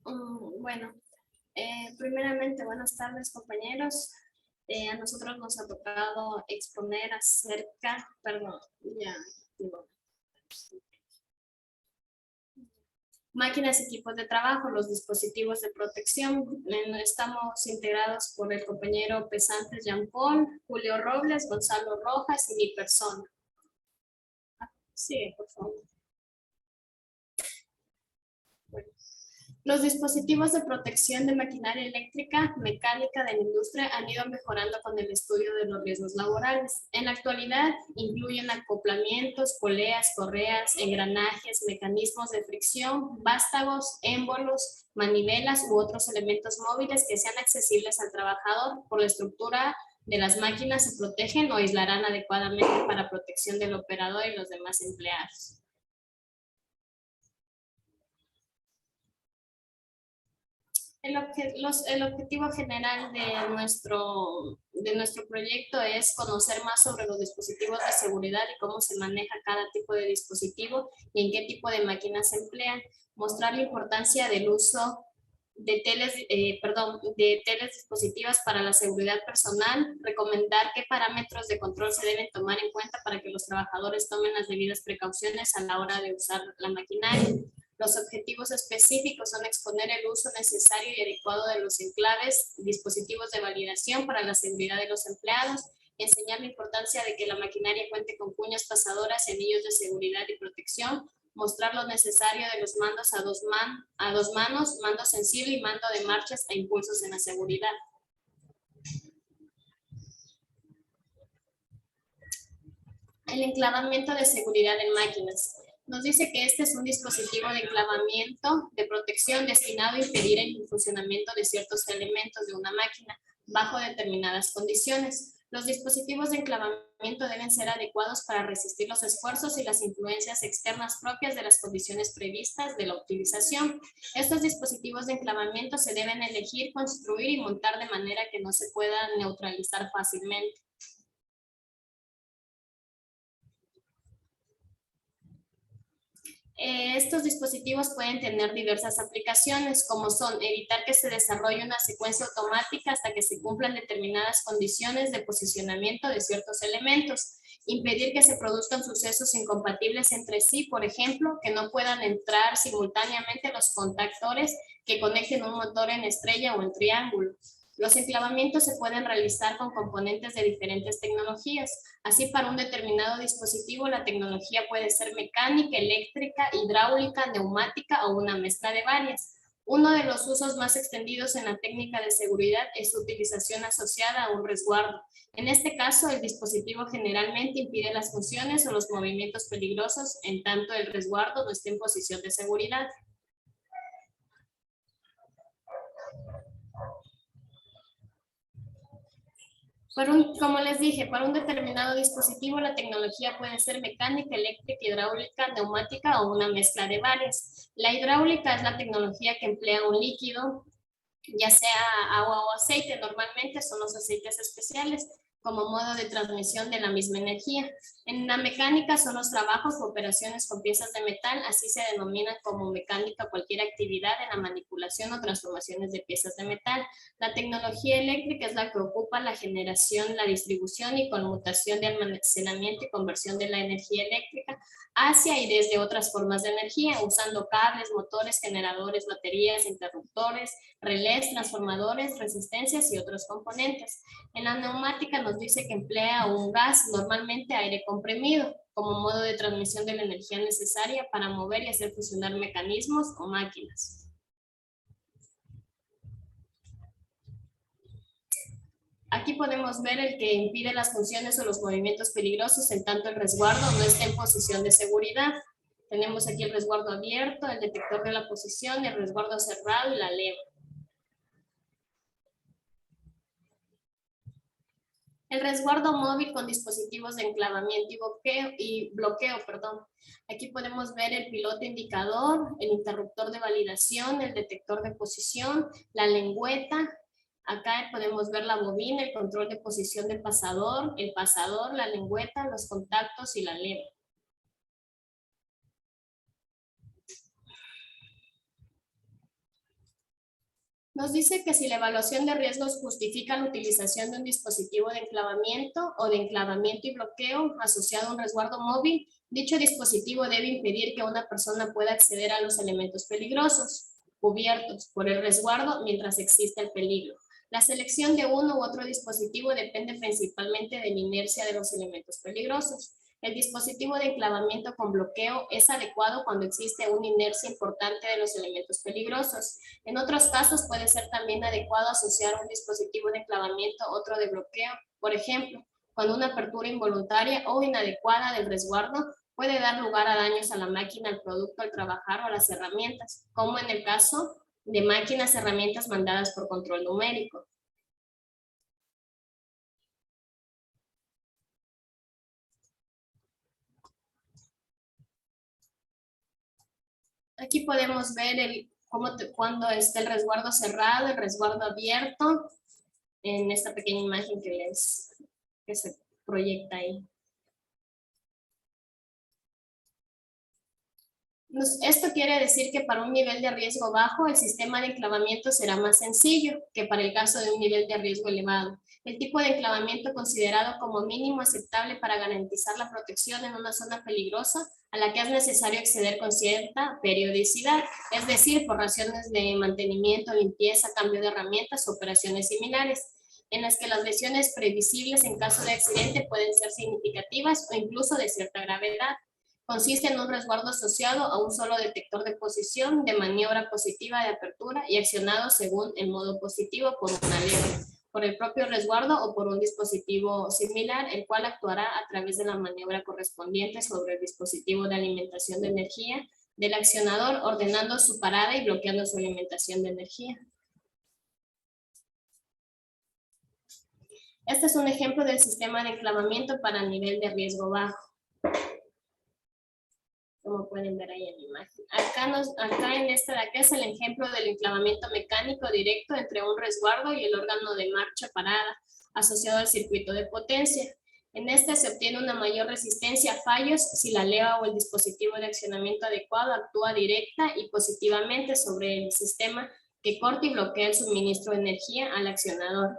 Bueno, primeramente, buenas tardes, compañeros. A nosotros nos ha tocado exponer acerca, perdón, ya, digo, máquinas y equipos de trabajo, los dispositivos de protección. Estamos integrados por el compañero Pesantes Jean Paul, Julio Robles, Gonzalo Rojas y mi persona. Sí, por favor. Bueno. Los dispositivos de protección de maquinaria eléctrica, mecánica de la industria han ido mejorando con el estudio de los riesgos laborales. En la actualidad incluyen acoplamientos, poleas, correas, engranajes, mecanismos de fricción, vástagos, émbolos, manivelas u otros elementos móviles que sean accesibles al trabajador. Por la estructura de las máquinas se protegen o aislarán adecuadamente para protección del operador y los demás empleados. El objetivo general de nuestro proyecto es conocer más sobre los dispositivos de seguridad y cómo se maneja cada tipo de dispositivo y en qué tipo de máquinas se emplean, mostrar la importancia del uso de teles dispositivas para la seguridad personal, recomendar qué parámetros de control se deben tomar en cuenta para que los trabajadores tomen las debidas precauciones a la hora de usar la maquinaria. Los objetivos específicos son exponer el uso necesario y adecuado de los enclaves, dispositivos de validación para la seguridad de los empleados, enseñar la importancia de que la maquinaria cuente con cuñas pasadoras y anillos de seguridad y protección, mostrar lo necesario de los mandos a dos manos, mando sensible y mando de marchas e impulsos en la seguridad. El enclavamiento de seguridad en máquinas. Nos dice que este es un dispositivo de enclavamiento de protección destinado a impedir el funcionamiento de ciertos elementos de una máquina bajo determinadas condiciones. Los dispositivos de enclavamiento deben ser adecuados para resistir los esfuerzos y las influencias externas propias de las condiciones previstas de la utilización. Estos dispositivos de enclavamiento se deben elegir, construir y montar de manera que no se puedan neutralizar fácilmente. Estos dispositivos pueden tener diversas aplicaciones, como son evitar que se desarrolle una secuencia automática hasta que se cumplan determinadas condiciones de posicionamiento de ciertos elementos, impedir que se produzcan sucesos incompatibles entre sí, por ejemplo, que no puedan entrar simultáneamente los contactores que conecten un motor en estrella o en triángulo. Los enclavamientos se pueden realizar con componentes de diferentes tecnologías. Así, para un determinado dispositivo, la tecnología puede ser mecánica, eléctrica, hidráulica, neumática o una mezcla de varias. Uno de los usos más extendidos en la técnica de seguridad es su utilización asociada a un resguardo. En este caso, el dispositivo generalmente impide las funciones o los movimientos peligrosos, en tanto el resguardo no esté en posición de seguridad. Como les dije, para un determinado dispositivo la tecnología puede ser mecánica, eléctrica, hidráulica, neumática o una mezcla de varias. La hidráulica es la tecnología que emplea un líquido, ya sea agua o aceite. Normalmente son los aceites especiales como modo de transmisión de la misma energía. En la mecánica son los trabajos o operaciones con piezas de metal, así se denomina como mecánica cualquier actividad en la manipulación o transformaciones de piezas de metal. La tecnología eléctrica es la que ocupa la generación, la distribución y conmutación de almacenamiento y conversión de la energía eléctrica hacia y desde otras formas de energía, usando cables, motores, generadores, baterías, interruptores, relés, transformadores, resistencias y otros componentes. En la neumática nos dice que emplea un gas, normalmente aire comprimido, como modo de transmisión de la energía necesaria para mover y hacer funcionar mecanismos o máquinas. Aquí podemos ver el que impide las funciones o los movimientos peligrosos, en tanto el resguardo no esté en posición de seguridad. Tenemos aquí el resguardo abierto, el detector de la posición, el resguardo cerrado y la leva. El resguardo móvil con dispositivos de enclavamiento y bloqueo. Aquí podemos ver el piloto indicador, el interruptor de validación, el detector de posición, la lengüeta. Acá podemos ver la bobina, el control de posición del pasador, el pasador, la lengüeta, los contactos y la leva. Nos dice que si la evaluación de riesgos justifica la utilización de un dispositivo de enclavamiento o de enclavamiento y bloqueo asociado a un resguardo móvil, dicho dispositivo debe impedir que una persona pueda acceder a los elementos peligrosos cubiertos por el resguardo mientras existe el peligro. La selección de uno u otro dispositivo depende principalmente de la inercia de los elementos peligrosos. El dispositivo de enclavamiento con bloqueo es adecuado cuando existe una inercia importante de los elementos peligrosos. En otros casos puede ser también adecuado asociar un dispositivo de enclavamiento a otro de bloqueo. Por ejemplo, cuando una apertura involuntaria o inadecuada del resguardo puede dar lugar a daños a la máquina, al producto, al trabajar o a las herramientas, como en el caso de máquinas, herramientas mandadas por control numérico. Aquí podemos ver cuando está el resguardo cerrado, el resguardo abierto, en esta pequeña imagen que se proyecta ahí. Esto quiere decir que para un nivel de riesgo bajo, el sistema de enclavamiento será más sencillo que para el caso de un nivel de riesgo elevado. El tipo de enclavamiento considerado como mínimo aceptable para garantizar la protección en una zona peligrosa a la que es necesario acceder con cierta periodicidad, es decir, por razones de mantenimiento, limpieza, cambio de herramientas, operaciones similares, en las que las lesiones previsibles en caso de accidente pueden ser significativas o incluso de cierta gravedad. Consiste en un resguardo asociado a un solo detector de posición de maniobra positiva de apertura y accionado según el modo positivo por una leve, por el propio resguardo o por un dispositivo similar, el cual actuará a través de la maniobra correspondiente sobre el dispositivo de alimentación de energía del accionador, ordenando su parada y bloqueando su alimentación de energía. Este es un ejemplo del sistema de enclavamiento para nivel de riesgo bajo, como pueden ver ahí en la imagen. Acá en esta de acá es el ejemplo del enclavamiento mecánico directo entre un resguardo y el órgano de marcha parada asociado al circuito de potencia. En este se obtiene una mayor resistencia a fallos si la leva o el dispositivo de accionamiento adecuado actúa directa y positivamente sobre el sistema que corta y bloquea el suministro de energía al accionador.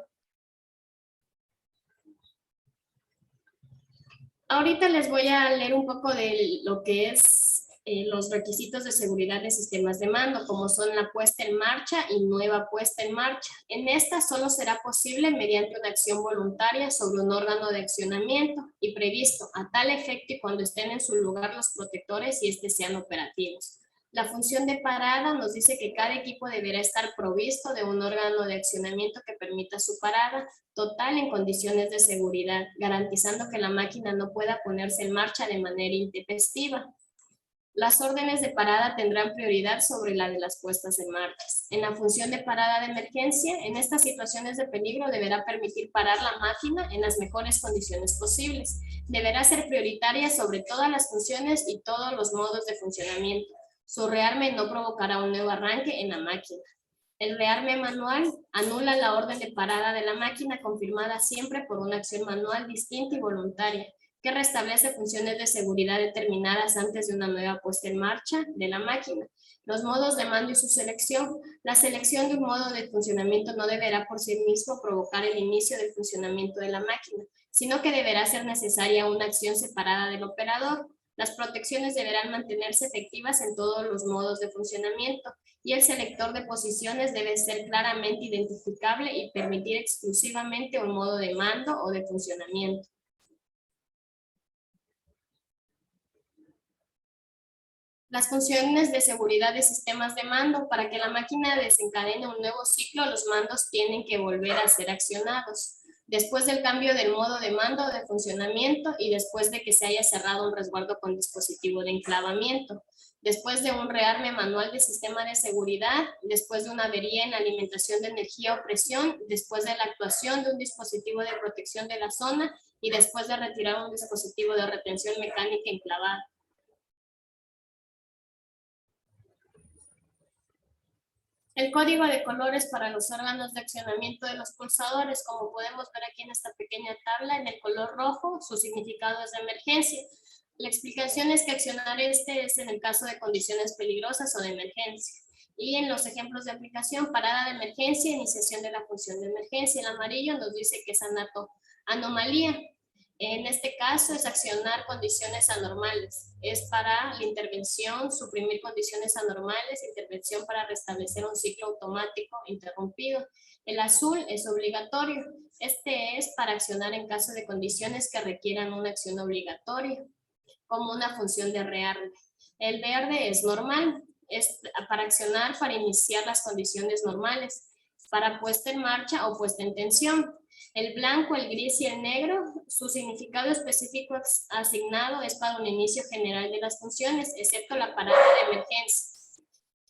Ahorita les voy a leer un poco de lo que es los requisitos de seguridad de sistemas de mando, como son la puesta en marcha y nueva puesta en marcha. En esta solo será posible mediante una acción voluntaria sobre un órgano de accionamiento y previsto a tal efecto y cuando estén en su lugar los protectores y estos sean operativos. La función de parada nos dice que cada equipo deberá estar provisto de un órgano de accionamiento que permita su parada total en condiciones de seguridad, garantizando que la máquina no pueda ponerse en marcha de manera intempestiva. Las órdenes de parada tendrán prioridad sobre la de las puestas en marcha. En la función de parada de emergencia, en estas situaciones de peligro deberá permitir parar la máquina en las mejores condiciones posibles. Deberá ser prioritaria sobre todas las funciones y todos los modos de funcionamiento. Su rearme no provocará un nuevo arranque en la máquina. El rearme manual anula la orden de parada de la máquina confirmada siempre por una acción manual distinta y voluntaria que restablece funciones de seguridad determinadas antes de una nueva puesta en marcha de la máquina. Los modos de mando y su selección. La selección de un modo de funcionamiento no deberá por sí mismo provocar el inicio del funcionamiento de la máquina, sino que deberá ser necesaria una acción separada del operador. Las protecciones deberán mantenerse efectivas en todos los modos de funcionamiento y el selector de posiciones debe ser claramente identificable y permitir exclusivamente un modo de mando o de funcionamiento. Las funciones de seguridad de sistemas de mando. Para que la máquina desencadene un nuevo ciclo, los mandos tienen que volver a ser accionados. Después del cambio del modo de mando de funcionamiento y después de que se haya cerrado un resguardo con dispositivo de enclavamiento. Después de un rearme manual de sistema de seguridad, después de una avería en alimentación de energía o presión, después de la actuación de un dispositivo de protección de la zona y después de retirar un dispositivo de retención mecánica enclavado. El código de colores para los órganos de accionamiento de los pulsadores, como podemos ver aquí en esta pequeña tabla, en el color rojo, su significado es de emergencia. La explicación es que accionar este es en el caso de condiciones peligrosas o de emergencia. Y en los ejemplos de aplicación, parada de emergencia, iniciación de la función de emergencia. El amarillo nos dice que es anomalía. En este caso es accionar condiciones anormales. Es para la intervención, suprimir condiciones anormales, intervención para restablecer un ciclo automático interrumpido. El azul es obligatorio. Este es para accionar en caso de condiciones que requieran una acción obligatoria, como una función de rearme. El verde es normal. Es para accionar, para iniciar las condiciones normales, para puesta en marcha o puesta en tensión. El blanco, el gris y el negro, su significado específico asignado es para un inicio general de las funciones, excepto la parada de emergencia.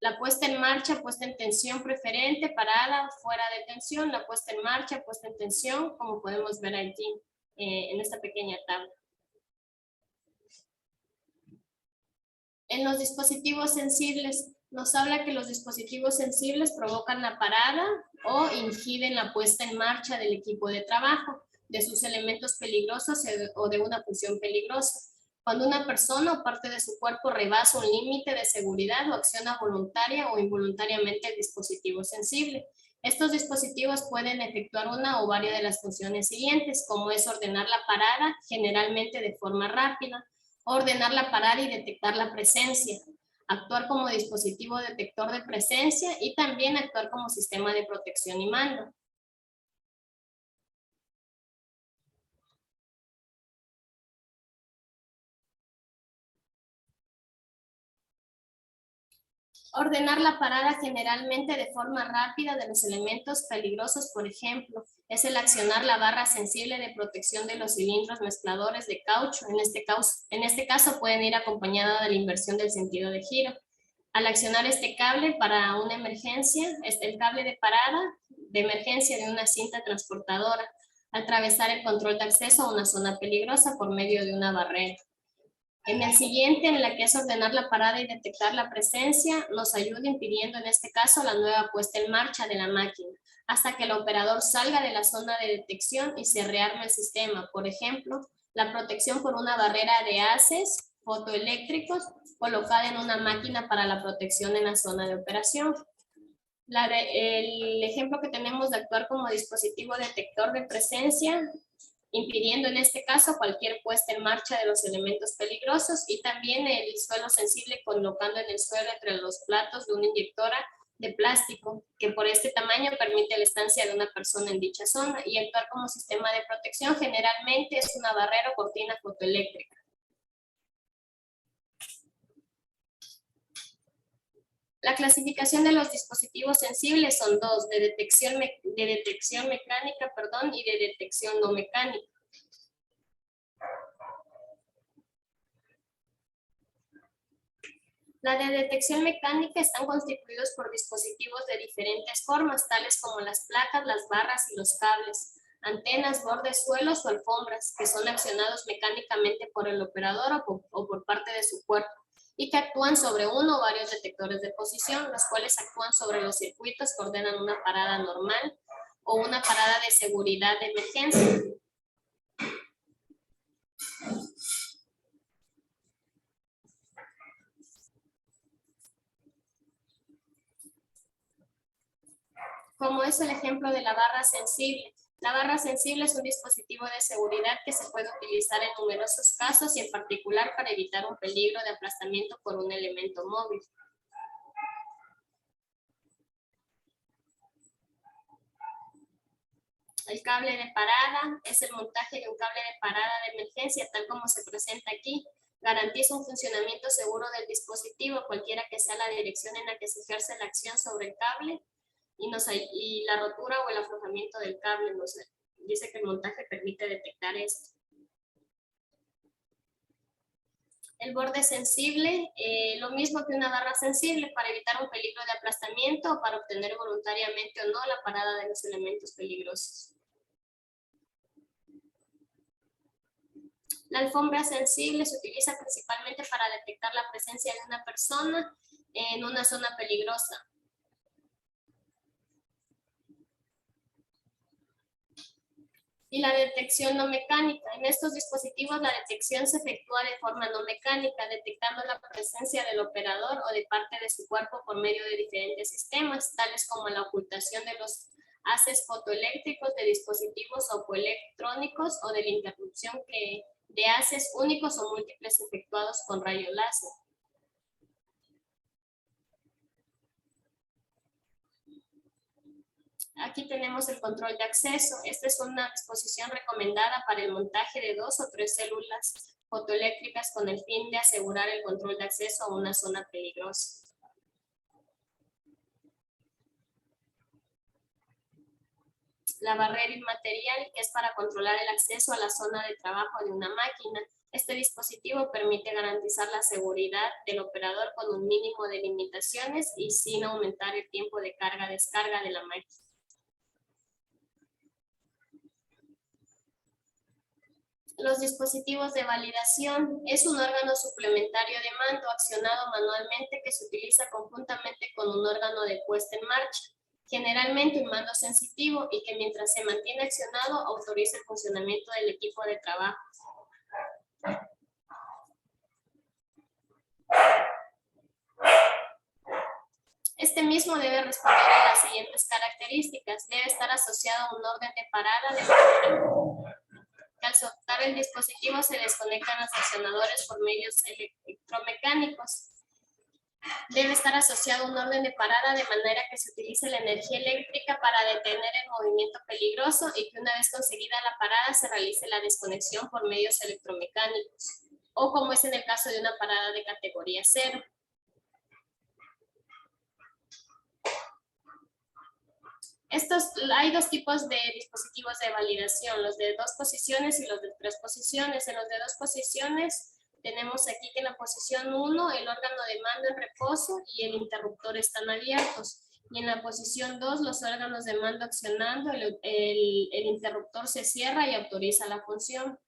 La puesta en marcha, puesta en tensión preferente, parada, fuera de tensión, la puesta en marcha, puesta en tensión, como podemos ver aquí en esta pequeña tabla. En los dispositivos sensibles, nos habla que los dispositivos sensibles provocan la parada o impiden la puesta en marcha del equipo de trabajo, de sus elementos peligrosos o de una función peligrosa. Cuando una persona o parte de su cuerpo rebasa un límite de seguridad o acciona voluntaria o involuntariamente el dispositivo sensible. Estos dispositivos pueden efectuar una o varias de las funciones siguientes, como es ordenar la parada, generalmente de forma rápida, ordenar la parada y detectar la presencia, actuar como dispositivo detector de presencia y también actuar como sistema de protección y mando. Ordenar la parada generalmente de forma rápida de los elementos peligrosos, por ejemplo, es el accionar la barra sensible de protección de los cilindros mezcladores de caucho. En este caso pueden ir acompañada de la inversión del sentido de giro. Al accionar este cable para una emergencia, el cable de parada de emergencia de una cinta transportadora, atravesar el control de acceso a una zona peligrosa por medio de una barrera. En el siguiente, en la que es ordenar la parada y detectar la presencia, nos ayuda impidiendo en este caso la nueva puesta en marcha de la máquina, hasta que el operador salga de la zona de detección y se rearme el sistema. Por ejemplo, la protección por una barrera de haces fotoeléctricos colocada en una máquina para la protección en la zona de operación. El ejemplo que tenemos de actuar como dispositivo detector de presencia, impidiendo en este caso cualquier puesta en marcha de los elementos peligrosos, y también el suelo sensible colocando en el suelo entre los platos de una inyectora de plástico, que por este tamaño permite la estancia de una persona en dicha zona, y actuar como sistema de protección generalmente es una barrera o cortina fotoeléctrica. La clasificación de los dispositivos sensibles son dos, de detección mecánica, y de detección no mecánica. La de detección mecánica están constituidos por dispositivos de diferentes formas, tales como las placas, las barras y los cables, antenas, bordes, suelos o alfombras, que son accionados mecánicamente por el operador o por parte de su cuerpo, y que actúan sobre uno o varios detectores de posición, los cuales actúan sobre los circuitos que ordenan una parada normal o una parada de seguridad de emergencia. Como es el ejemplo de la barra sensible. La barra sensible es un dispositivo de seguridad que se puede utilizar en numerosos casos y en particular para evitar un peligro de aplastamiento por un elemento móvil. El cable de parada es el montaje de un cable de parada de emergencia, tal como se presenta aquí. Garantiza un funcionamiento seguro del dispositivo, cualquiera que sea la dirección en la que se ejerce la acción sobre el cable, y la rotura o el aflojamiento del cable. Nos dice que el montaje permite detectar esto. El borde sensible, lo mismo que una barra sensible, para evitar un peligro de aplastamiento o para obtener voluntariamente o no la parada de los elementos peligrosos. La alfombra sensible se utiliza principalmente para detectar la presencia de una persona en una zona peligrosa. Y la detección no mecánica. En estos dispositivos la detección se efectúa de forma no mecánica, detectando la presencia del operador o de parte de su cuerpo por medio de diferentes sistemas, tales como la ocultación de los haces fotoeléctricos de dispositivos opoelectrónicos o de la interrupción de haces únicos o múltiples efectuados con rayo láser. Aquí tenemos el control de acceso. Esta es una disposición recomendada para el montaje de 2 o 3 células fotoeléctricas con el fin de asegurar el control de acceso a una zona peligrosa. La barrera inmaterial es para controlar el acceso a la zona de trabajo de una máquina. Este dispositivo permite garantizar la seguridad del operador con un mínimo de limitaciones y sin aumentar el tiempo de carga-descarga de la máquina. Los dispositivos de validación es un órgano suplementario de mando accionado manualmente que se utiliza conjuntamente con un órgano de puesta en marcha, generalmente un mando sensitivo y que mientras se mantiene accionado autoriza el funcionamiento del equipo de trabajo. Este mismo debe responder a las siguientes características. Debe estar asociado a un orden de parada de máquina. Al soltar el dispositivo se desconectan los accionadores por medios electromecánicos. Debe estar asociado a un orden de parada de manera que se utilice la energía eléctrica para detener el movimiento peligroso y que una vez conseguida la parada se realice la desconexión por medios electromecánicos, o como es en el caso de una parada de categoría 0. Hay dos tipos de dispositivos de validación, los de 2 posiciones y los de 3 posiciones. En los de 2 posiciones tenemos aquí que en la posición 1 el órgano de mando en reposo y el interruptor están abiertos. Y en la posición 2 los órganos de mando accionando, el interruptor se cierra y autoriza la función.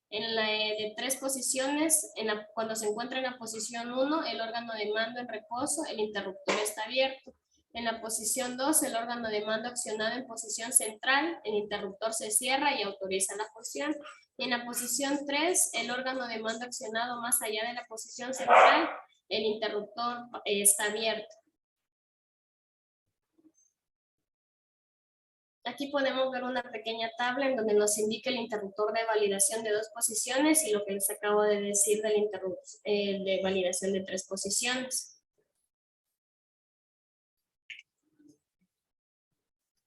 En la de 3 posiciones, cuando se encuentra en la posición 1, el órgano de mando en reposo, el interruptor está abierto. En la posición 2, el órgano de mando accionado en posición central, el interruptor se cierra y autoriza la función. Y en la posición 3, el órgano de mando accionado más allá de la posición central, el interruptor está abierto. Aquí podemos ver una pequeña tabla en donde nos indica el interruptor de validación de 2 posiciones y lo que les acabo de decir del interruptor de validación de 3 posiciones.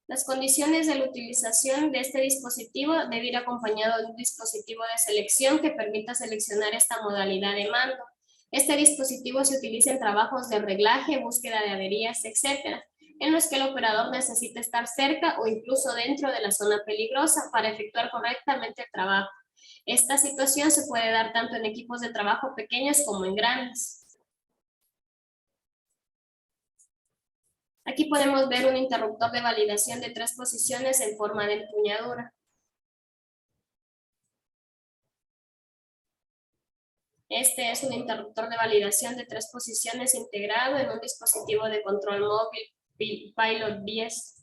Las condiciones de la utilización de este dispositivo debe ir acompañado de un dispositivo de selección que permita seleccionar esta modalidad de mando. Este dispositivo se utiliza en trabajos de reglaje, búsqueda de averías, etc., en los que el operador necesita estar cerca o incluso dentro de la zona peligrosa para efectuar correctamente el trabajo. Esta situación se puede dar tanto en equipos de trabajo pequeños como en grandes. Aquí podemos ver un interruptor de validación de 3 posiciones en forma de empuñadura. Este es un interruptor de validación de 3 posiciones integrado en un dispositivo de control móvil Pilot 10.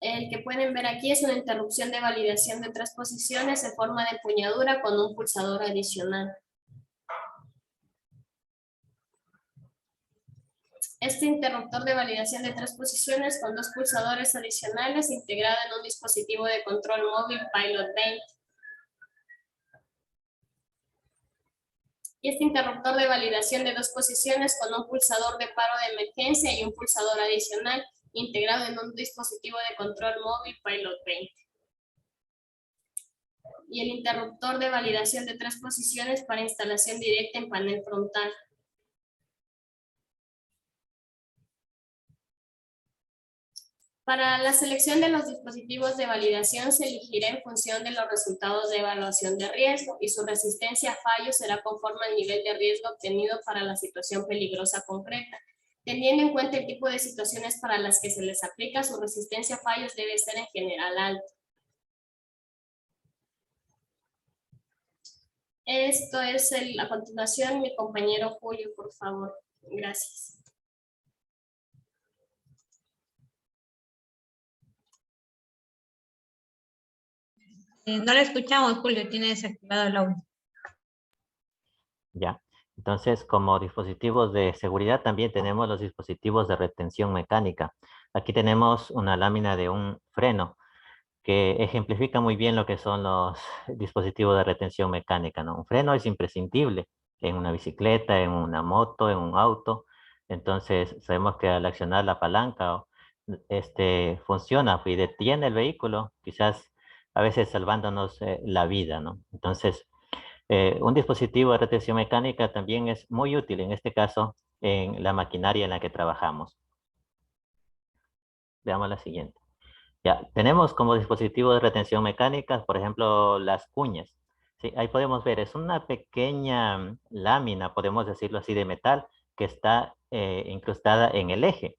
El que pueden ver aquí es una interrupción de validación de 3 posiciones en forma de empuñadura con un pulsador adicional. Este interruptor de validación de 3 posiciones con 2 pulsadores adicionales integrado en un dispositivo de control móvil Pilot 20. Y este interruptor de validación de 2 posiciones con un pulsador de paro de emergencia y un pulsador adicional integrado en un dispositivo de control móvil Pilot 20. Y el interruptor de validación de 3 posiciones para instalación directa en panel frontal. Para la selección de los dispositivos de validación se elegirá en función de los resultados de evaluación de riesgo y su resistencia a fallos será conforme al nivel de riesgo obtenido para la situación peligrosa concreta. Teniendo en cuenta el tipo de situaciones para las que se les aplica, su resistencia a fallos debe ser en general alta. Esto es a continuación mi compañero Julio, por favor. Gracias. No le escuchamos, Julio, tiene desactivado el audio. Ya. Entonces, como dispositivos de seguridad, también tenemos los dispositivos de retención mecánica. Aquí tenemos una lámina de un freno que ejemplifica muy bien lo que son los dispositivos de retención mecánica, ¿no? Un freno es imprescindible en una bicicleta, en una moto, en un auto. Entonces, sabemos que al accionar la palanca, este funciona y detiene el vehículo, quizás a veces salvándonos la vida, ¿no? Entonces, un dispositivo de retención mecánica también es muy útil, en este caso, en la maquinaria en la que trabajamos. Veamos la siguiente. Ya, tenemos como dispositivo de retención mecánica, por ejemplo, las cuñas. Sí, ahí podemos ver, es una pequeña lámina, podemos decirlo así, de metal que está incrustada en el eje.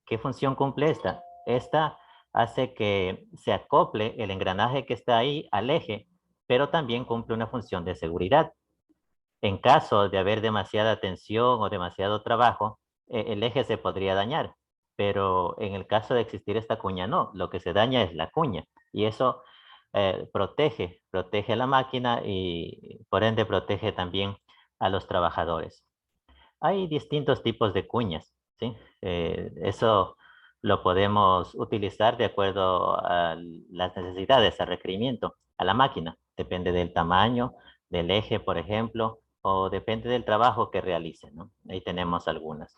¿Qué función cumple esta? Esta hace que se acople el engranaje que está ahí al eje, pero también cumple una función de seguridad. En caso de haber demasiada tensión o demasiado trabajo, el eje se podría dañar, pero en el caso de existir esta cuña, no, lo que se daña es la cuña y eso protege la máquina y por ende protege también a los trabajadores. Hay distintos tipos de cuñas, ¿sí? Eso lo podemos utilizar de acuerdo a las necesidades, al requerimiento, a la máquina. Depende del tamaño, del eje, por ejemplo, o depende del trabajo que realice, ¿no? Ahí tenemos algunas.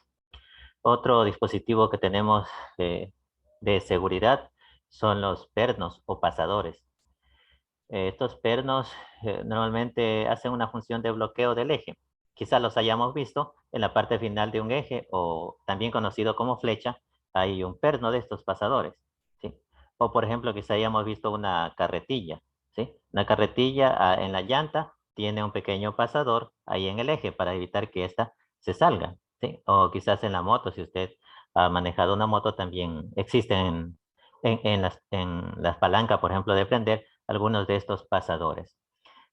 Otro dispositivo que tenemos de seguridad son los pernos o pasadores. Estos pernos normalmente hacen una función de bloqueo del eje. Quizás los hayamos visto en la parte final de un eje o también conocido como flecha, hay un perno de estos pasadores, ¿sí? O por ejemplo, quizás hayamos visto una carretilla, ¿sí? Una carretilla en la llanta tiene un pequeño pasador ahí en el eje para evitar que ésta se salga, ¿sí? O quizás en la moto, si usted ha manejado una moto, también existen en las palancas, por ejemplo, de prender algunos de estos pasadores.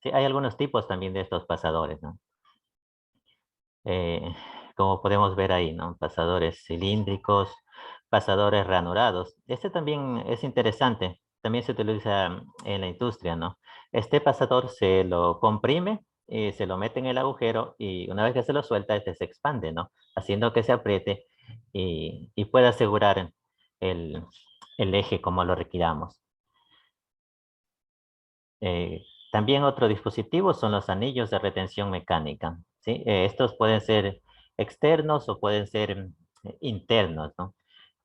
Sí, hay algunos tipos también de estos pasadores, ¿no? Eh, Como podemos ver ahí, ¿no? Pasadores cilíndricos, pasadores ranurados. Este también es interesante, también se utiliza en la industria, ¿no? Este pasador se lo comprime y se lo mete en el agujero y una vez que se lo suelta, este se expande, ¿no? Haciendo que se apriete y pueda asegurar el, el eje como lo requiramos. También otro dispositivo son los anillos de retención mecánica, ¿sí? Estos pueden ser externos o pueden ser internos, ¿no?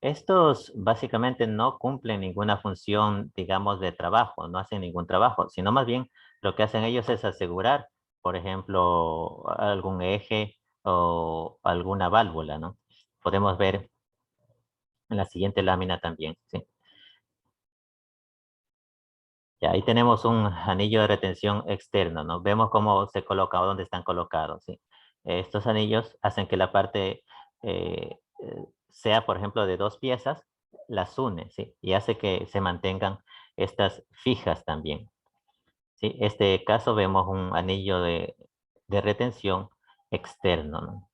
Estos básicamente no cumplen ninguna función, digamos, de trabajo, no hacen ningún trabajo, sino más bien lo que hacen ellos es asegurar, por ejemplo, algún eje o alguna válvula, ¿no? Podemos ver en la siguiente lámina también, ¿sí? Ya, ahí tenemos un anillo de retención externo, ¿no? Vemos cómo se coloca o dónde están colocados, ¿sí? Estos anillos hacen que la parte sea, por ejemplo, de dos piezas, las une, ¿sí? Y hace que se mantengan estas fijas también, ¿sí? Este caso vemos un anillo de retención externo, ¿no?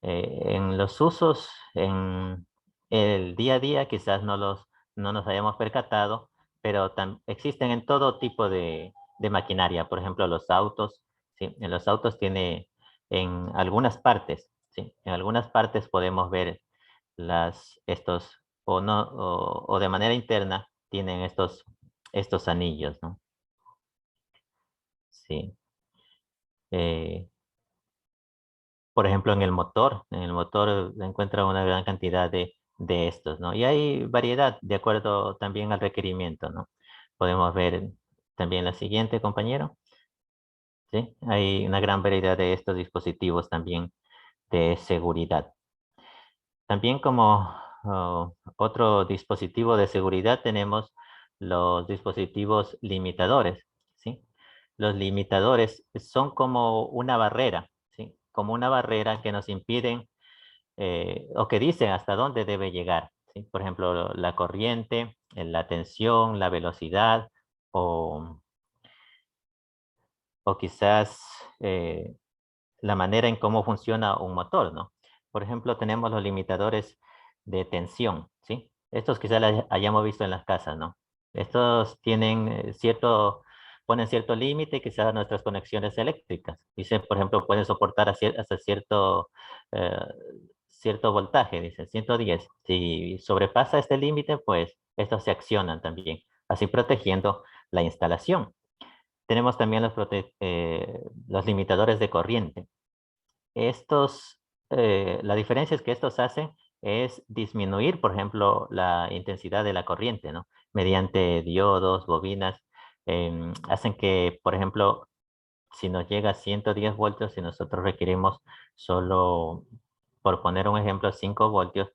En los usos, en el día a día, quizás no nos hayamos percatado, pero existen en todo tipo de maquinaria. Por ejemplo, los autos, ¿sí? En los autos tiene en algunas partes, ¿sí? En algunas partes podemos ver estos, o no, o de manera interna, tienen estos anillos, ¿no? Sí. Eh, por ejemplo, en el motor se encuentra una gran cantidad de estos, ¿no? Y hay variedad de acuerdo también al requerimiento, ¿no? Podemos ver también la siguiente, compañero. ¿Sí? Hay una gran variedad de estos dispositivos también de seguridad. También como otro dispositivo de seguridad tenemos los dispositivos limitadores, ¿sí? Los limitadores son como una barrera, ¿sí? Como una barrera que nos impiden o que dicen hasta dónde debe llegar, ¿sí? Por ejemplo, la corriente, la tensión, la velocidad o, o quizás la manera en cómo funciona un motor, ¿no? Por ejemplo, tenemos los limitadores de tensión, ¿sí? Estos quizás los hayamos visto en las casas, ¿no? Estos tienen cierto ponen cierto límite quizás a nuestras conexiones eléctricas. Dice, por ejemplo, pueden soportar hasta eh, cierto voltaje, dice 110. Si sobrepasa este límite, pues estos se accionan también, así protegiendo la instalación. Tenemos también los limitadores de corriente. La diferencia es que estos hacen es disminuir, por ejemplo, la intensidad de la corriente, ¿no? Mediante diodos, bobinas, hacen que, por ejemplo, si nos llega a 110 voltios y nosotros requerimos solo, por poner un ejemplo, 5 voltios,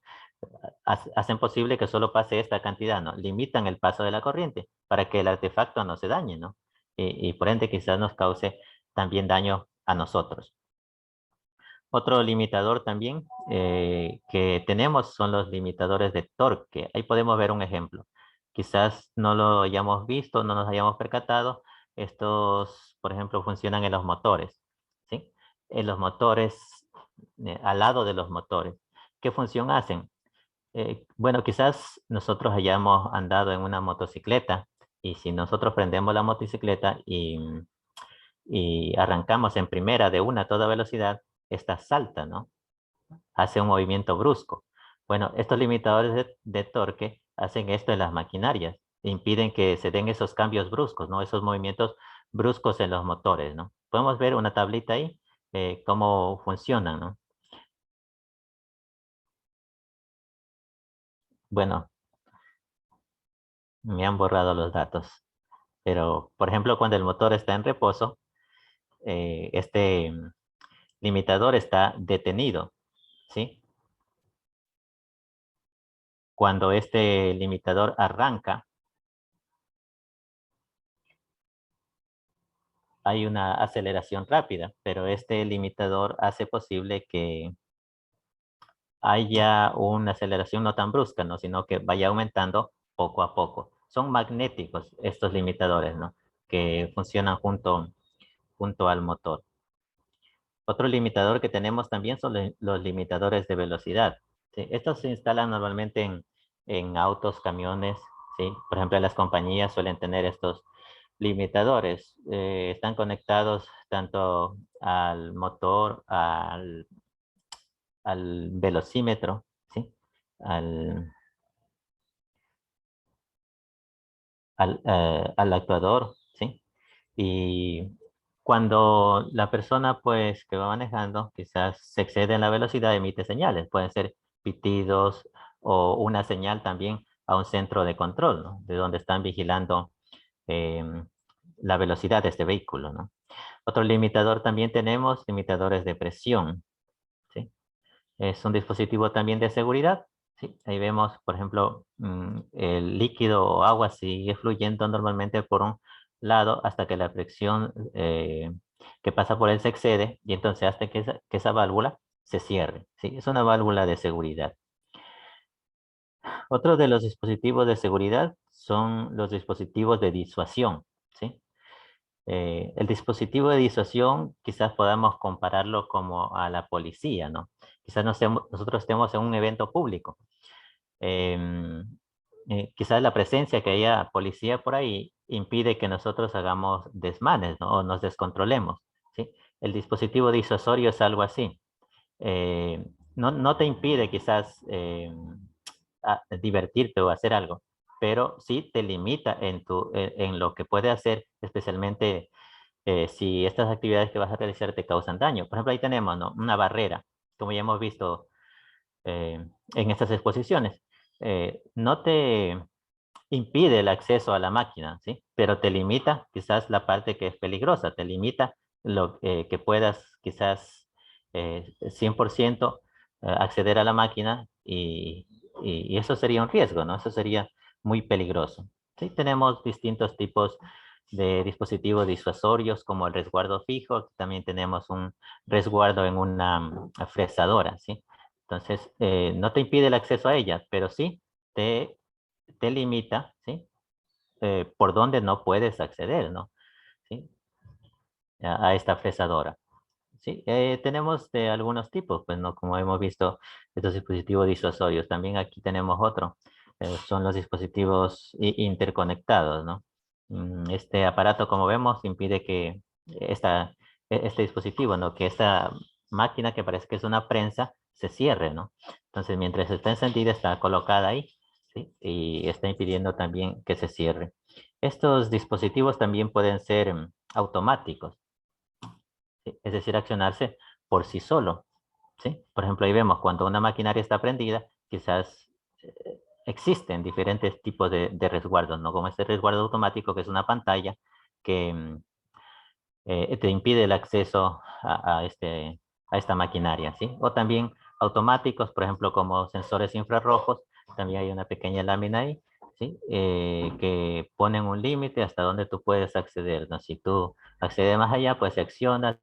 hacen posible que solo pase esta cantidad, ¿no? Limitan el paso de la corriente para que el artefacto no se dañe, ¿no? Y por ende quizás nos cause también daño a nosotros. Otro limitador también que tenemos son los limitadores de torque. Ahí podemos ver un ejemplo. Quizás no lo hayamos visto, no nos hayamos percatado. Estos, por ejemplo, funcionan en los motores, ¿sí? En los motores, al lado de los motores. ¿Qué función hacen? Bueno, quizás nosotros hayamos andado en una motocicleta y si nosotros prendemos la motocicleta y arrancamos en primera de una a toda velocidad, esta salta, ¿no? Hace un movimiento brusco. Bueno, estos limitadores de torque hacen esto en las maquinarias, impiden que se den esos cambios bruscos, ¿no? Esos movimientos bruscos en los motores, ¿no? Podemos ver una tablita ahí, cómo funcionan, ¿no? Bueno, me han borrado los datos, pero por ejemplo, cuando el motor está en reposo, este limitador está detenido, ¿sí? Cuando este limitador arranca, hay una aceleración rápida, pero este limitador hace posible que haya una aceleración no tan brusca, ¿no? Sino que vaya aumentando poco a poco. Son magnéticos estos limitadores, ¿no? Que funcionan junto al motor. Otro limitador que tenemos también son los limitadores de velocidad. ¿Sí? Estos se instalan normalmente en autos, camiones, ¿sí? Por ejemplo, las compañías suelen tener estos limitadores. Están conectados tanto al motor, al velocímetro, ¿sí? Al, al actuador, ¿sí? Y cuando la persona pues que va manejando quizás se excede en la velocidad, emite señales, pueden ser pitidos o una señal también a un centro de control, ¿no? De donde están vigilando em, la velocidad de este vehículo, ¿no? Otro limitador también tenemos, limitadores de presión, ¿sí? Es un dispositivo también de seguridad, ¿sí? Ahí vemos, por ejemplo, el líquido o agua sigue fluyendo normalmente por un lado hasta que la presión que pasa por él se excede y entonces hasta que esa válvula se cierre, ¿sí? Es una válvula de seguridad. Otro de los dispositivos de seguridad son los dispositivos de disuasión, ¿sí? El dispositivo de disuasión quizás podamos compararlo como a la policía, ¿no? Quizás nosotros estemos en un evento público. Em, Quizás la presencia que haya policía por ahí impide que nosotros hagamos desmanes, ¿no? O nos descontrolemos, ¿sí? El dispositivo disuasorio es algo así. No te impide quizás divertirte o hacer algo, pero sí te limita en lo que puede hacer, especialmente si estas actividades que vas a realizar te causan daño. Por ejemplo, ahí tenemos, ¿no? Una barrera, como ya hemos visto en estas exposiciones. No te impide el acceso a la máquina, ¿sí? Pero te limita quizás la parte que es peligrosa, te limita lo que puedas quizás 100% acceder a la máquina y eso sería un riesgo, ¿no? Eso sería muy peligroso. Sí, tenemos distintos tipos de dispositivos disuasorios como el resguardo fijo, también tenemos un resguardo en una fresadora, ¿sí? Entonces, no te impide el acceso a ella, pero sí te, te limita, ¿sí? Por donde no puedes acceder, ¿no? ¿Sí? A esta fresadora. Sí, tenemos de algunos tipos, pues, ¿no? Como hemos visto, estos dispositivos disuasorios. También aquí tenemos otro. Son los dispositivos interconectados, ¿no? Este aparato, como vemos, impide que este dispositivo, ¿no? Que esta máquina que parece que es una prensa se cierre, ¿no? Entonces, mientras está encendida, está colocada ahí, ¿sí? Y está impidiendo también que se cierre. Estos dispositivos también pueden ser automáticos, ¿sí? Es decir, accionarse por sí solo, ¿sí? Por ejemplo, ahí vemos cuando una maquinaria está prendida, quizás existen diferentes tipos de resguardos, ¿no? Como este resguardo automático, que es una pantalla que te impide el acceso a esta maquinaria, ¿sí? O también automáticos, por ejemplo, como sensores infrarrojos, también hay una pequeña lámina ahí, ¿sí? Que ponen un límite hasta donde tú puedes acceder, ¿no? Si tú accedes más allá, pues se acciona